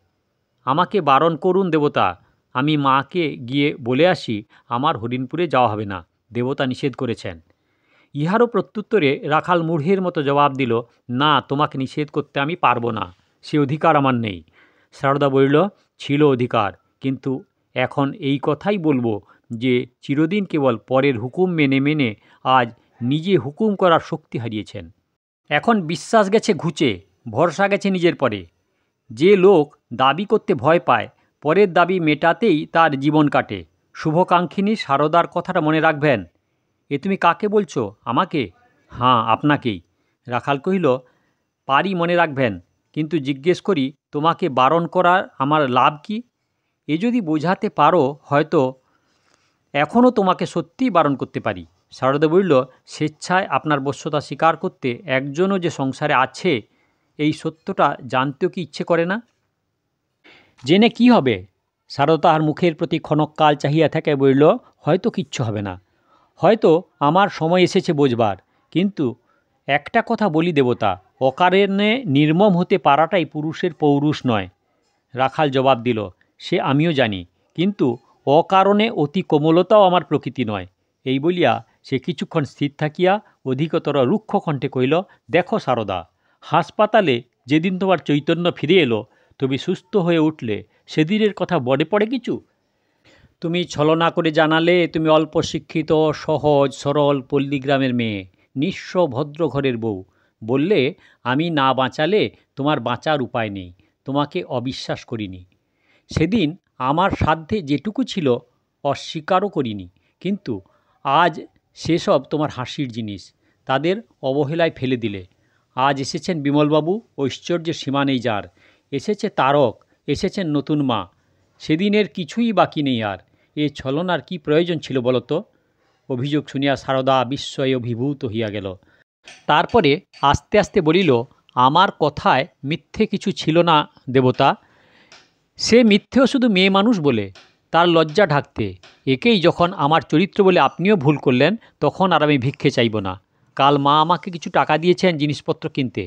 আমাকে বারণ করুন দেবতা, আমি মাকে গিয়ে বলে আসি আমার হরিণপুরে যাওয়া হবে না, দেবতা নিষেধ করেছেন। ইহারও প্রত্যুত্তরে রাখাল মূঢ়ের মতো জবাব দিল, না, তোমাকে নিষেধ করতে আমি পারবো না, সে অধিকার আমার নেই। সারদা বলিল, ছিল অধিকার, কিন্তু এখন এই কথাই বলবো যে চিরদিন কেবল পরের হুকুম মেনে মেনে আজ নিজে হুকুম করার শক্তি হারিয়েছেন। এখন বিশ্বাস গেছে ঘুচে, ভরসা গেছে নিজের পরে। যে লোক দাবি করতে ভয় পায়, পরের দাবি মেটাতেই তার জীবন কাটে। শুভকাঙ্ক্ষিনী সারদার কথাটা মনে রাখবেন। এ তুমি কাকে বলছো? আমাকে? হ্যাঁ, আপনাকেই। রাখাল কহিল, পারি মনে রাখবেন, কিন্তু জিজ্ঞেস করি, তোমাকে বারণ করার আমার লাভ কি? এ যদি বোঝাতে পারো, হয়তো এখনও তোমাকে সত্যিই বারণ করতে পারি। সারদা বলিল, স্বেচ্ছায় আপনার বশ্যতা স্বীকার করতে একজনও যে সংসারে আছে, এই সত্যটা জানতেও কি ইচ্ছে করে না? জেনে কি হবে? সারদা তাহার মুখের প্রতি ক্ষণকাল চাহিয়া থাকে বলিল, হয়তো কিচ্ছু হবে না, হয়তো আমার সময় এসেছে বোঝবার, কিন্তু একটা কথা বলি দেবতা, অকারণে নির্মম হতে পারাটাই পুরুষের পৌরুষ নয়। রাখাল জবাব দিল, সে আমিও জানি, কিন্তু অকারণে অতি কোমলতাও আমার প্রকৃতি নয়। এই বলিয়া সে কিছুক্ষণ স্থির থাকিয়া অধিকতর রুক্ষ কণ্ঠে কহিল, দেখো সারদা, হাসপাতালে যেদিন তোমার চৈতন্য ফিরে এলো, তুমি সুস্থ হয়ে উঠলে, সেদিনের কথা মনে পড়ে কিছু? তুমি ছলনা করে জানালে তুমি অল্প শিক্ষিত, সহজ সরল পল্লীগ্রামের মেয়ে, নিঃস্ব ভদ্র ঘরের বউ। বললে আমি না বাঁচালে তোমার বাঁচার উপায় নেই। তোমাকে অবিশ্বাস করিনি। সেদিন আমার সাধ্যে যেটুকু ছিল অস্বীকারও করিনি, কিন্তু আজ সেসব তোমার হাসির জিনিস। তাদের অবহেলায় ফেলে দিলে। আজ এসেছেন বিমলবাবু, ঐশ্বর্যের সীমা নেই যার। এসেছে তারক, এসেছেন নতুন মা। সেদিনের কিছুই বাকি নেই আর। এ ছলনার কি প্রয়োজন ছিল বলো তো? অভিযোগ শুনিয়া সারদা বিস্ময়ে অভিভূত হইয়া গেল। তারপরে আস্তে আস্তে বলিল, আমার কথায় মিথ্যে কিছু ছিল না দেবতা। সে মিথ্যেও শুধু মেয়ে মানুষ বলে, তার লজ্জা ঢাকতে। একেই যখন আমার চরিত্র বলে আপনিও ভুল করলেন, তখন আর আমি ভিক্ষে চাইব না। কাল মা আমাকে কিছু টাকা দিয়েছেন জিনিসপত্র কিনতে,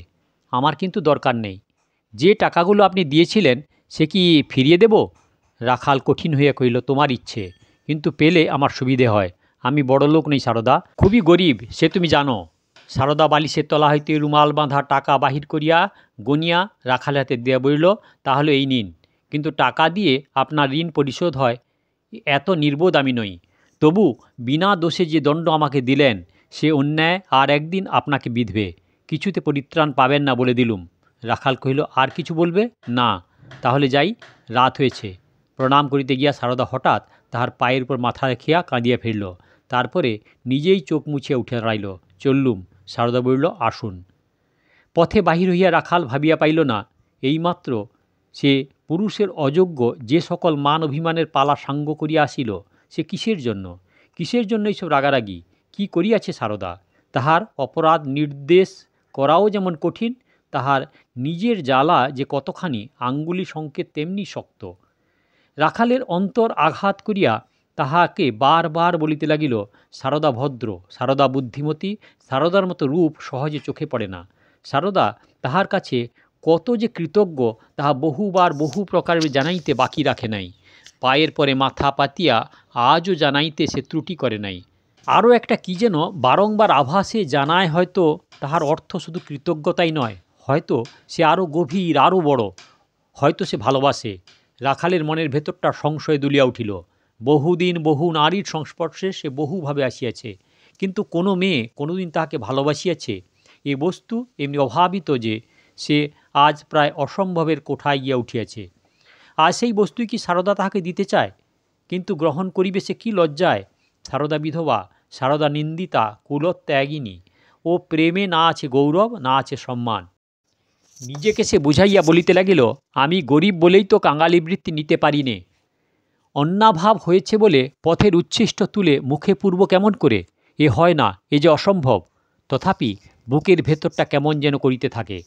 আমার কিন্তু দরকার নেই। যে টাকাগুলো আপনি দিয়েছিলেন সে কি ফিরিয়ে দেব? রাখাল কঠিন হইয়া কহিল, তোমার ইচ্ছে, কিন্তু পেলে আমার সুবিধে হয়। আমি বড়লোক নই সারদা, খুবই গরিব, সে তুমি জানো। সারদা বালিশের তলা হইতে রুমাল বাঁধা টাকা বাহির করিয়া গনিয়া রাখালের হাতে দিয়া বলিল, তাহলে এই নিন, কিন্তু টাকা দিয়ে আপনার ঋণ পরিশোধ হয় এত নির্বোধ আমি নই। তবু বিনা দোষে যে দণ্ড আমাকে দিলেন, সে অন্যায় আর একদিন আপনাকে বিঁধবে। কিছুতে পরিত্রাণ পাবেন না বলে দিলুম। রাখাল কহিল, আর কিছু বলবে না? তাহলে যাই, রাত হয়েছে। প্রণাম করিতে গিয়া সারদা হঠাৎ তাহার পায়ের উপর মাথা রাখিয়া কাঁদিয়া ফিরল। তারপরে নিজেই চোখ মুছিয়া উঠিয়া দাঁড়াইল। চললুম। সারদা বলিল, আসুন। পথে বাহির হইয়া রাখাল ভাবিয়া পাইল না, এইমাত্র সে পুরুষের অযোগ্য যে সকল মান অভিমানের পালা সাঙ্গ করিয়া আসিল, সে কিসের জন্য? কিসের জন্য এইসব রাগারাগি? কি করিয়াছে সারদা? তাহার অপরাধ নির্দেশ করাও যেমন কঠিন, তাহার নিজের জ্বালা যে কতখানি আঙ্গুলি সংকেত তেমনি শক্ত। রাখালের অন্তর আঘাত করিয়া তাহাকে বারবার বলিতে লাগিল, সারদা ভদ্র, সারদা বুদ্ধিমতী, সারদার মতো রূপ সহজে চোখে পড়ে না। সারদা তাহার কাছে কত যে কৃতজ্ঞ তাহা বহুবার বহু প্রকারে জানাইতে বাকি রাখে নাই। পায়ের পরে মাথা পাতিয়া আজও জানাইতে সে ত্রুটি করে নাই। আরও একটা কি যেন বারংবার আভাসে জানায়, হয়তো তাহার অর্থ শুধু কৃতজ্ঞতাই নয়, হয়তো সে আরও গভীর, আরও বড়, হয়তো সে ভালোবাসে। রাখালের মনের ভেতরটা সংশয়ে দুলিয়া উঠিল। বহুদিন বহু নারীর সংস্পর্শে সে বহুভাবে আসিয়াছে, কিন্তু কোনো মেয়ে কোনোদিন তাহাকে ভালোবাসিয়াছে? এ বস্তু এমনি অভাবিত যে সে আজ প্রায় অসম্ভবের কোঠায় গিয়া উঠিয়াছে। আর সেই বস্তুই কি সারদা তাহাকে দিতে চায়? কিন্তু গ্রহণ করিবে সে কি লজ্জায়। সারদা বিধবা, সারদা নিন্দিতা, কুলত্যাগিনী। ও প্রেমে না আছে গৌরব, না আছে সম্মান। নিজেকে সে বুঝাইয়া বলিতে লাগিল, আমি গরিব বলেই তো কাঙালি বৃত্তি নিতে পারি নে। অন্নাভাব হয়েছে বলে পথের উচ্ছিষ্ট তুলে মুখে পূর্ব কেমন করে? এ হয় না, এ যে অসম্ভব। তথাপি বুকের ভেতরটা কেমন যেন করিতে থাকে।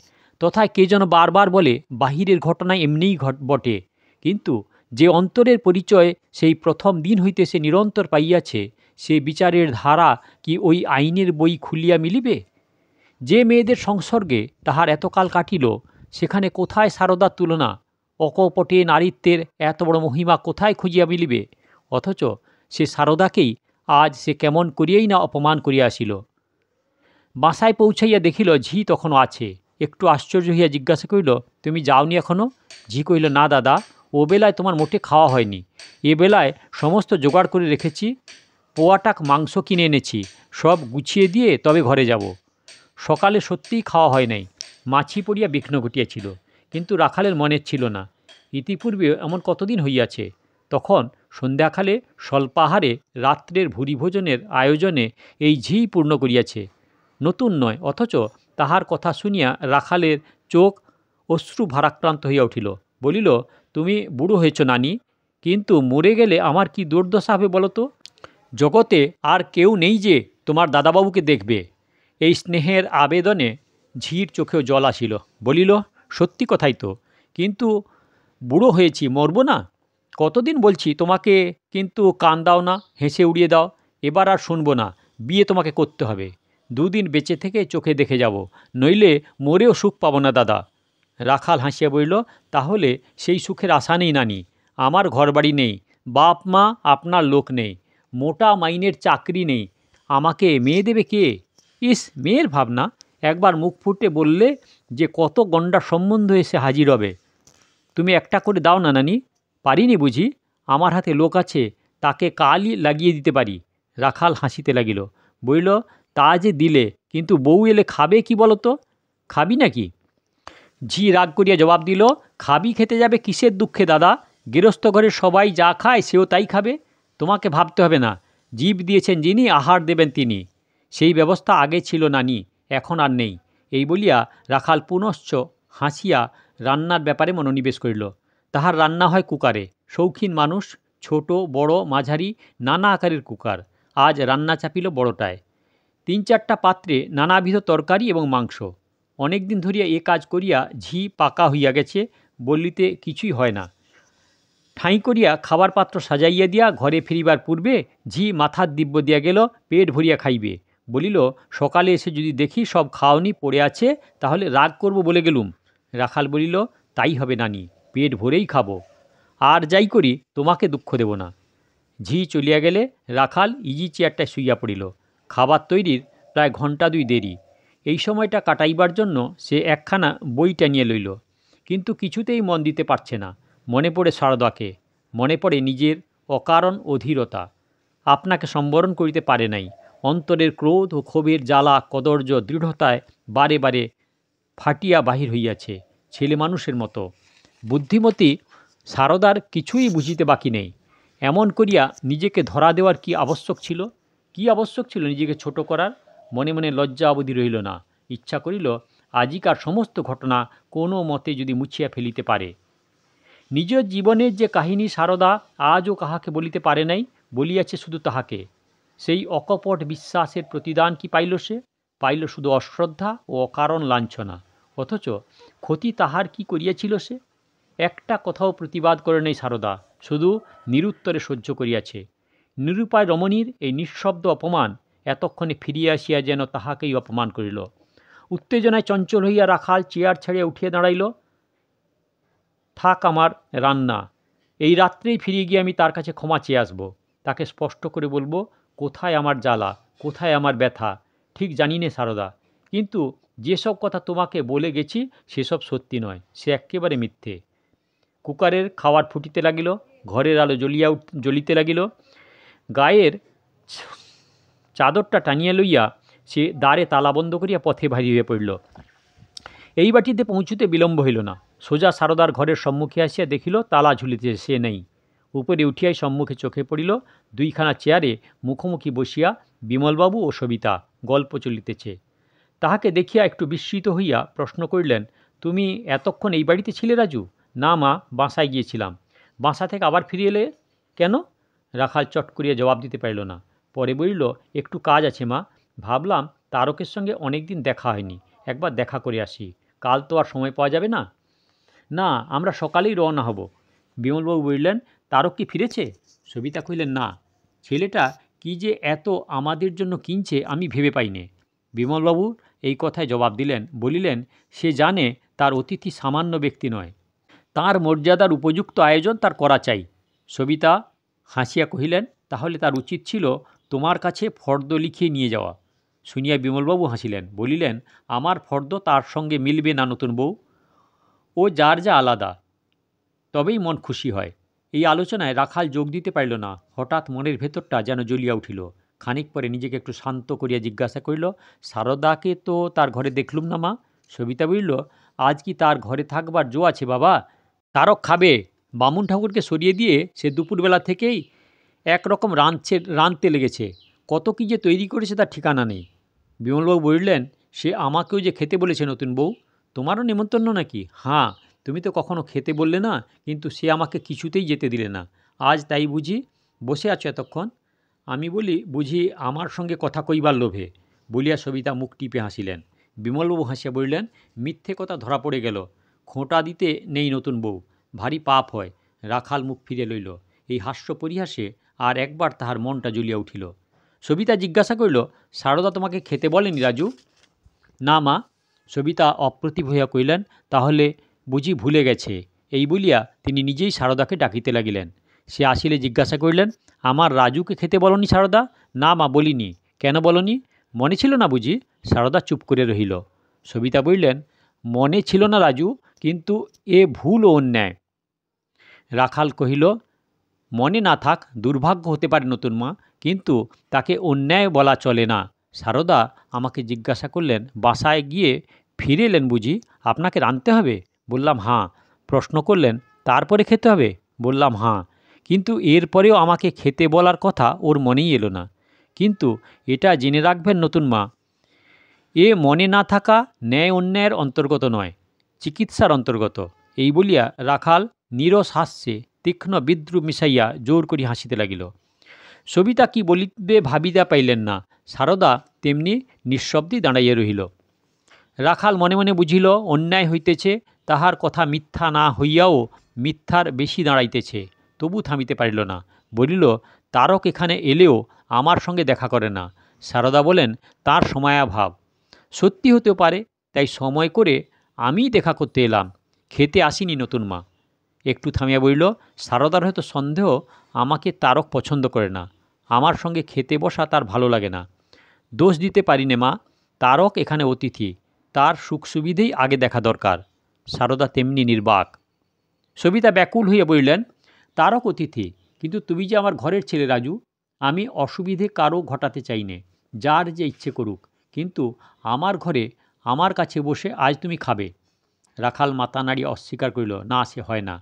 তথায় কে যেন বারবার বলে, বাহিরের ঘটনায় এমনিই বটে, কিন্তু যে অন্তরের পরিচয় সেই প্রথম দিন হইতে সে নিরন্তর পাইয়াছে, সে বিচারের ধারা কি ওই আইনের বই খুলিয়া মিলিবে? যে মেয়েদের সংসর্গে তাহার এতকাল কাটিল, সেখানে কোথায় সারদার তুলনা? অকপটে নারীত্বের এত বড় মহিমা কোথায় খুঁজিয়া মিলিবে? অথচ সে সারদাকেই আজ সে কেমন করিয়াই না অপমান করিয়া আসিল। বাসায় পৌঁছাইয়া দেখিল ঝি তখনও আছে। একটু আশ্চর্য হইয়া জিজ্ঞাসা করিল, তুমি যাওনি এখনও? ঝি কহিল, না দাদা, ও বেলায় তোমার মোটে খাওয়া হয়নি। এ বেলায় সমস্ত জোগাড় করে রেখেছি, পোয়াটাক মাংস কিনে এনেছি, সব গুছিয়ে দিয়ে তবে ঘরে যাব। সকালে সত্যিই খাওয়া হয় নাই, মাছি পড়িয়া বিঘ্ন ঘটিয়াছিল, কিন্তু রাখালের মনের ছিল না। ইতিপূর্বে এমন কতদিন হইয়াছে। তখন সন্ধ্যাকালে স্বল্পাহারে রাত্রের ভূরিভোজনের আয়োজনে এই ঝি পূর্ণ করিয়াছে। নতুন নয়, অথচ তাহার কথা শুনিয়া রাখালের চোখ অশ্রু ভারাক্রান্ত হইয়া উঠিল। বলিল, তুমি বুড়ো হয়েছ নানি, কিন্তু মরে গেলে আমার কি দুর্দশা হবে বলো তো? জগতে আর কেউ নেই যে তোমার দাদাবাবুকে দেখবে। এই স্নেহের আবেদনে ঝির চোখেও জল আসিল। বলিল, সত্যি কথাই তো, কিন্তু বুড়ো হয়েছি, মরব না? কতদিন বলছি তোমাকে, কিন্তু কান দাও না, হেসে উড়িয়ে দাও। এবার আর শুনবো না, বিয়ে তোমাকে করতে হবে। 2 দিন বেঁচে থেকে চোখে দেখে যাব, নইলে মরেও সুখ পাবো না দাদা। রাখাল হাসিয়া বলল, তাহলে সেই সুখের আশা নেই নানি। আমার ঘরবাড়ি নেই, বাপ মা আপনার লোক নেই, মোটা মাইনের চাকরি নেই, আমাকে মেয়ে দেবে কে? ইস, মেয়ের ভাবনা! একবার মুখ ফুটে বললে যে কত গন্ডার সম্বন্ধ এসে হাজির হবে। তুমি একটা করে দাও না নানি। পারিনি বুঝি? আমার হাতে লোক আছে, তাকে কালই লাগিয়ে দিতে পারি। রাখাল হাসিতে লাগিল, বলল, তা যে দিলে, কিন্তু বউ এলে খাবে কি বলো তো? খাবি নাকি? ঝি রাগ করিয়া জবাব দিল, খাবি খেতে যাবে কিসের দুঃখে দাদা? গৃহস্থ ঘরের সবাই যা খায় সেও তাই খাবে। তোমাকে ভাবতে হবে না, জীব দিয়েছেন যিনি, আহার দেবেন তিনি। সেই ব্যবস্থা আগে ছিল নানি, এখন আর নেই। এই বলিয়া রাখাল পুনশ্চ হাসিয়া রান্নার ব্যাপারে মনোনিবেশ করিল। তাহার রান্না হয় কুকারে। শৌখিন মানুষ, ছোট বড় মাঝারি নানা আকারের কুকার। আজ রান্না চাপিল বড়টায়। 3-4টা পাত্রে নানাবিধ তরকারি এবং মাংস। অনেক দিন ধরিয়া এ কাজ করিয়া ঝি পাকা হইয়া গেছে, বলিতে কিছুই হয় না। ঠাঁই করিয়া খাবার পাত্র সাজাইয়া দিয়া ঘরে ফিরিবার পূর্বে ঝি মাথার দিব্য দিয়া গেল, পেট ভরিয়া খাইবে। বলিল, সকালে এসে যদি দেখি সব খাওনি পড়ে আছে, তাহলে রাগ করব বলে গেলুম। রাখাল বলিল, তাই হবে নানি, পেট ভরেই খাবো, আর যাই করি তোমাকে দুঃখ দেব না। ঝি চলিয়া গেলে রাখাল ইজি চেয়ারটায় শুইয়া পড়িল। খাবার তৈরির প্রায় ঘণ্টা 2 দেরি। এই সময়টা কাটাইবার জন্য সে একখানা বই টানিয়ে লইল, কিন্তু কিছুতেই মন দিতে পারছে না। মনে পড়ে সারদাকে, মনে পড়ে নিজের অকারণ অধীরতা। আপনাকে সম্বরণ করিতে পারে নাই। অন্তরের ক্রোধ ও ক্ষোভের জ্বালা কদর্য দৃঢ়তায় বারে বারে ফাটিয়া বাহির হইয়াছে, ছেলে মানুষের মতো। বুদ্ধিমতী সারদার কিছুই বুঝিতে বাকি নেই। এমন করিয়া নিজেকে ধরা দেওয়ার কি আবশ্যক ছিল? কি আবশ্যক ছিল নিজেকে ছোট করার? মনে মনে লজ্জা অবধি রহিল না। ইচ্ছা করিল আজিকার সমস্ত ঘটনা কোনো মতে যদি মুছিয়া ফেলিতে পারে। নিজের জীবনের যে কাহিনী সারদা আজও কাহাকে বলিতে পারে নাই, বলিয়াছে শুধু তাহাকে। সেই অকপট বিশ্বাসের প্রতিদান কি পাইল সে? পাইল শুধু অশ্রদ্ধা ও অকারণ লাঞ্ছনা। অথচ ক্ষতি তাহার কি করিয়াছিল সে? একটা কথাও প্রতিবাদ করে নাই সারদা, শুধু নিরুত্তরে সহ্য করিয়াছে। নিরুপায় রমণীর এই নিঃশব্দ অপমান এতক্ষণে ফিরিয়া আসিয়া যেন তাহাকেই অপমান করিল। উত্তেজনায় চঞ্চল হইয়া রাখাল চেয়ার ছাড়িয়া উঠিয়া দাঁড়াইল। থাক আমার রান্না, এই রাত্রেই ফিরে গিয়ে আমি তার কাছে ক্ষমা চেয়ে আসব। তাকে স্পষ্ট করে বলবো, কোথায় আমার জ্বালা, কোথায় আমার ব্যথা ঠিক জানি নে সারদা, কিন্তু যেসব কথা তোমাকে বলে গেছি সেসব সত্যি নয়, সে এক্কেবারে মিথ্যে। কুকারের খাওয়ার ফুটিতে লাগিল, ঘরের আলো জ্বলিতে লাগিল। গায়ের চাদরটা টানিয়া লইয়া সে দ্বারে তালা বন্ধ করিয়া পথে ভারী হইয়া পড়িল। এই বাটিতে পৌঁছুতে বিলম্ব হইল না। সোজা সারদার ঘরের সম্মুখে আসিয়া দেখিল তালা ঝুলিতেছে, সে নেই। উপরে উঠিয়াই সম্মুখে চোখে পড়িল 2খানা চেয়ারে মুখোমুখি বসিয়া বিমলবাবু ও সবিতা গল্প চলিতেছে। তাহাকে দেখিয়া একটু বিস্মিত হইয়া প্রশ্ন করিলেন, তুমি এতক্ষণ এই বাড়িতে ছিলে রাজু? না মা, বাসায় গিয়েছিলাম। বাসা থেকে আবার ফিরে এলে কেন? রাখাল চট করিয়া জবাব দিতে পারিল না। পরে বলিল, একটু কাজ আছে মা, ভাবলাম তারকের সঙ্গে অনেক দিন দেখা হয়নি, একবার দেখা করে আসি। কাল তো আর সময় পাওয়া যাবে না। না, আমরা সকালেই রওনা হব। বিমলবাবু বললেন, তারক কি ফিরেছে? সবিতা কহিলেন, না। ছেলেটা কি যে এত আমাদের জন্য কিনছে আমি ভেবে পাইনে। বিমলবাবু এই কথায় জবাব দিলেন, বলিলেন, সে জানে তার অতিথি সামান্য ব্যক্তি নয়, তার মর্যাদার উপযুক্ত আয়োজন তার করা চাই। সবিতা হাসিয়া কহিলেন, তাহলে তার উচিত ছিল তোমার কাছে ফর্দ লিখিয়ে নিয়ে যাওয়া। শুনিয়া বিমলবাবু হাসিলেন, বলিলেন, আমার ফর্দ তার সঙ্গে মিলবে না নতুন বউ, ও যার যা আলাদা, তবেই মন খুশি হয়। এই আলোচনায় রাখাল যোগ দিতে পারিল না। হঠাৎ মনের ভেতরটা যেন জ্বলিয়া উঠিল। খানিক পরে নিজেকে একটু শান্ত করিয়া জিজ্ঞাসা করিল, সারদাকে তো তার ঘরে দেখলুম না মা। সবিতা বলিল, আজ কি তার ঘরে থাকবার জো আছে বাবা? তারক খাবে। বামুন ঠাকুরকে সরিয়ে দিয়ে সে দুপুরবেলা থেকেই একরকম রাঁধতে লেগেছে। কত কী যে তৈরি করেছে তার ঠিকানা নেই। বিমলবাবু বললেন, সে আমাকেও যে খেতে বলেছে নতুন বউ। তোমারও নেমন্তন্ন নাকি? হ্যাঁ, তুমি তো কখনো খেতে বললে না, কিন্তু সে আমাকে কিছুতেই যেতে দিলে না। আজ তাই বুঝি বসে আছো এতক্ষণ? আমি বলি, বুঝি আমার সঙ্গে কথা কইবার লোভে? বলিয়া সবিতা মুখ টিপে হাসিলেন। বিমলবাবু হাসিয়া বললেন, মিথ্যে কথা ধরা পড়ে গেল। খোঁটা দিতে নেই নতুন বউ, ভারী পাপ হয়। রাখাল মুখ ফিরে লইল। এই হাস্য পরিহাসে আর একবার তাহার মনটা জ্বলিয়া উঠিল। সবিতা জিজ্ঞাসা করিল, সারদা তোমাকে খেতে বলেনি রাজু? না মা। সবিতা অপ্রতিভ হইয়া কহিলেন, তাহলে বুঝি ভুলে গেছে। এই বলিয়া তিনি নিজেই সারদাকে ডাকিতে লাগিলেন। সে আসিলে জিজ্ঞাসা করিলেন, আমার রাজুকে খেতে বলনি সারদা? না মা, বলিনি। কেন বলনি? মনে ছিল না বুঝি? সারদা চুপ করে রহিল। সবিতা বললেন, মনে ছিল না রাজু, কিন্তু এ ভুল ও অন্যায়। রাখাল কহিল, মনে না থাক, দুর্ভাগ্য হতে পারে নতুন মা, কিন্তু তাকে অন্যায় বলা চলে না। সারদা আমাকে জিজ্ঞাসা করলেন, বাসায় গিয়ে ফিরে এলেন বুঝি? আপনাকে রাঁধতে হবে? বললাম হাঁ। প্রশ্ন করলেন, তারপরে খেতে হবে? বললাম হাঁ। কিন্তু এরপরেও আমাকে খেতে বলার কথা ওর মনেই এলো না। কিন্তু এটা জেনে রাখবেন নতুন মা, এ মনে না থাকা ন্যায় অন্যায়ের অন্তর্গত নয়, চিকিৎসার অন্তর্গত। এই বলিয়া রাখাল নীরস হাস্যে তীক্ষ্ণ বিদ্রুপ মিশাইয়া জোর করি হাসিতে লাগিল। সবিতা কি বলিবে ভাবিতে পাইলেন না। সারদা তেমনি নিঃশব্দেই দাঁড়াইয়া রহিল। রাখাল মনে মনে বুঝিল, অন্যায় হইতেছে, তাহার কথা মিথ্যা না হইয়াও মিথ্যার বেশি দাঁড়াইতেছে। তবু থামিতে পারিল না। বলিল, তারক এখানে এলেও আমার সঙ্গে দেখা করে না। সারদা বলেন, তার সময়াভাব। সত্যি হতেও পারে, তাই সময় করে আমিই দেখা করতে এলাম, খেতে আসিনি নতুন মা। একটু থামিয়া বলিল, সারদার হয়তো সন্দেহ আমাকে তারক পছন্দ করে না, আমার সঙ্গে খেতে বসা তার ভালো লাগে না। দোষ দিতে পারি নে মা, তারক এখানে অতিথি, তার সুখ সুবিধেই আগে দেখা দরকার। সারদা তেমনি নির্বাক। সবিতা ব্যাকুল হইয়া বলিলেন, তারক অতিথি, কিন্তু তুমি যে আমার ঘরের ছেলে রাজু, আমি অসুবিধে কারো ঘটাতে চাই নে, যার যে ইচ্ছে করুক, কিন্তু আমার ঘরে আমার কাছে বসে আজ তুমি খাবে। রাখাল মাথা নাড়িয়ে অস্বীকার করিল, না, সে হয় না।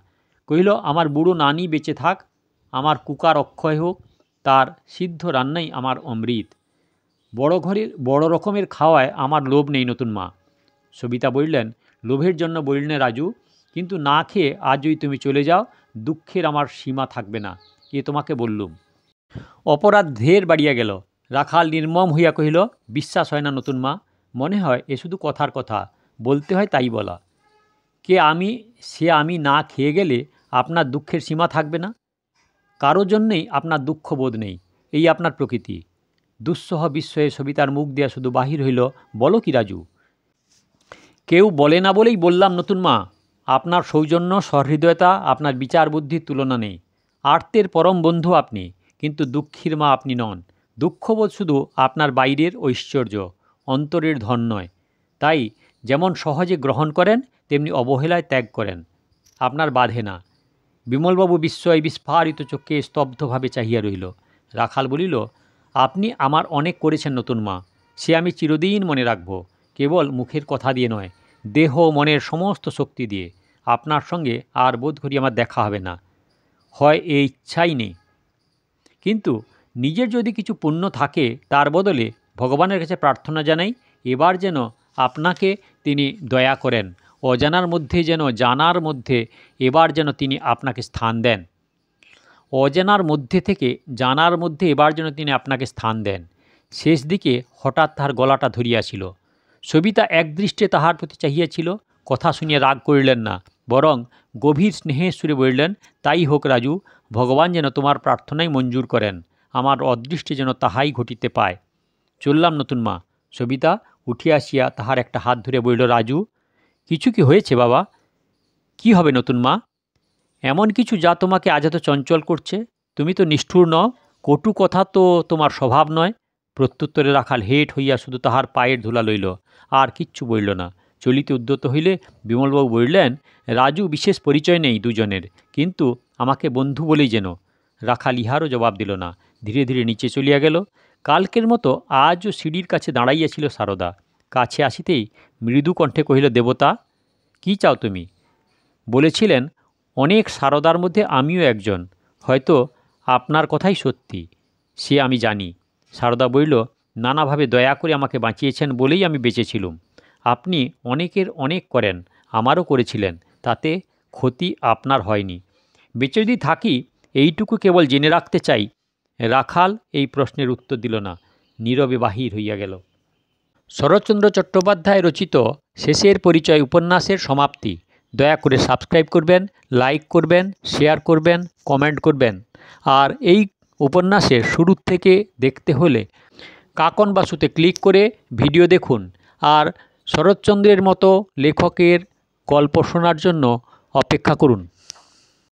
কহিল, আমার বুড়ো নানি বেঁচে থাক, আমার কুকার অক্ষয় হোক, তার সিদ্ধ রান্নাই আমার অমৃত। বড় ঘরের বড় রকমের খাওয়ায় আমার লোভ নেই নতুন মা। সবিতা বললেন, লোভের জন্য বললে রাজু, কিন্তু না খেয়ে আজ যদি তুমি চলে যাও, দুঃখের আমার সীমা থাকবে না, এ তোমাকে বললুম। অপরাধ ঢের বাড়িয়া গেল। রাখাল নির্মম হইয়া কহিল, বিশ্বাস হয় না নতুন মা, মনে হয় এ শুধু কথার কথা, বলতে হয় তাই বলা। আমি না খেয়ে গেলে আপনার দুঃখের সীমা থাকবে না? কারো জন্যেই আপনার দুঃখ বোধ নেই, এই আপনার প্রকৃতি। দুঃসহ বিস্ময়ে সবিতার মুখ দিয়া শুধু বাহির হইল, বলো কি রাজু? কেউ বলে না বলেই বললাম নতুন মা, আপনার সৌজন্য সহৃদয়তা, আপনার বিচার বুদ্ধির তুলনা নেই। আর্তের পরম বন্ধু আপনি, কিন্তু দুঃখীর মা আপনি নন। দুঃখবোধ শুধু আপনার বাইরের ঐশ্বর্য, অন্তরের ধন নয়। তাই যেমন সহজে গ্রহণ করেন, তেমনি অবহেলায় ত্যাগ করেন। আপনার বাধে না। বিমলবাবু বিস্ময়ে বিস্ফারিত চোখে স্তব্ধভাবে চাহিয়া রহিল। রাখাল বলিল, আপনি আমার অনেক করেছেন নতুন মা, সে আমি চিরদিন মনে রাখব, কেবল মুখের কথা দিয়ে নয়, দেহ মনের সমস্ত শক্তি দিয়ে। আপনার সঙ্গে আর বোধ করি আমার দেখা হবে না, হয় এ ইচ্ছাই নেই। কিন্তু নিজের যদি কিছু পুণ্য থাকে, তার বদলে ভগবানের কাছে প্রার্থনা জানাই, এবার যেন আপনাকে তিনি দয়া করেন, অজানার মধ্যে যেন জানার মধ্যে এবার যেন তিনি আপনাকে স্থান দেন। অজানার মধ্যে থেকে জানার মধ্যে এবার যেন তিনি আপনাকে স্থান দেন। শেষ দিকে হঠাৎ তাহার গলাটা ধরিয়াছিল। সবিতা একদৃষ্টে তাহার প্রতি চাহিয়াছিল। কথা শুনিয়া রাগ করিলেন না, বরং গভীর স্নেহের সুরে বলিলেন, তাই হোক রাজু, ভগবান যেন তোমার প্রার্থনাই মঞ্জুর করেন, আমার অদৃষ্টে যেন তাহাই ঘটিতে পায়। চললাম নতুন মা। সবিতা উঠিয়া আসিয়া তাহার একটা হাত ধরে বলিল, রাজু, কিছু কি হয়েছে বাবা? কি হবে নতুন মা? এমন কিছু যা তোমাকে আজ এত চঞ্চল করছে? তুমি তো নিষ্ঠুর নও, কটু কথা তো তোমার স্বভাব নয়। প্রত্যুত্তরে রাখাল হেঁট হইয়া শুধু তাহার পায়ের ধুলা লইল, আর কিচ্ছু বলিল না। চলিতে উদ্যত হইলে বিমলবাবু বলিলেন, রাজু বিশেষ পরিচয় নেই দুজনের, কিন্তু আমাকে বন্ধু বলেই যেন। রাখাল ইহারও জবাব দিল না, ধীরে ধীরে নিচে চলিয়া গেল। কালকের মতো আজও সিঁড়ির কাছে দাঁড়াইয়াছিল সারদা। কাছে আসিতেই মৃদু কণ্ঠে কহিল, দেবতা, কি চাও তুমি? বলেছিলেন, অনেক সারদার মধ্যে আমিও একজন, হয়তো আপনার কথাই সত্যি, সে আমি জানি। সারদা বলিল, নানাভাবে দয়া করে আমাকে বাঁচিয়েছেন বলেই আমি বেঁচেছিলুম। আপনি অনেকের অনেক করেন, আমারও করেছিলেন, তাতে ক্ষতি আপনার হয়নি। বেঁচে যদি থাকি, এইটুকু কেবল জেনে রাখতে চাই। রাখাল এই প্রশ্নের উত্তর দিল না, নীরবে বাহির হইয়া গেল। শরৎচন্দ্র চট্টোপাধ্যায় রচিত শেষের পরিচয় উপন্যাসের সমাপ্তি। দয়া করে সাবস্ক্রাইব করবেন, লাইক করবেন, শেয়ার করবেন, কমেন্ট করবেন। আর এই উপন্যাসের শুরু থেকে দেখতে হলে কাকন বাসুতে ক্লিক করে ভিডিও দেখুন আর শরৎচন্দ্রের মতো লেখকের গল্প শোনার জন্য অপেক্ষা করুন।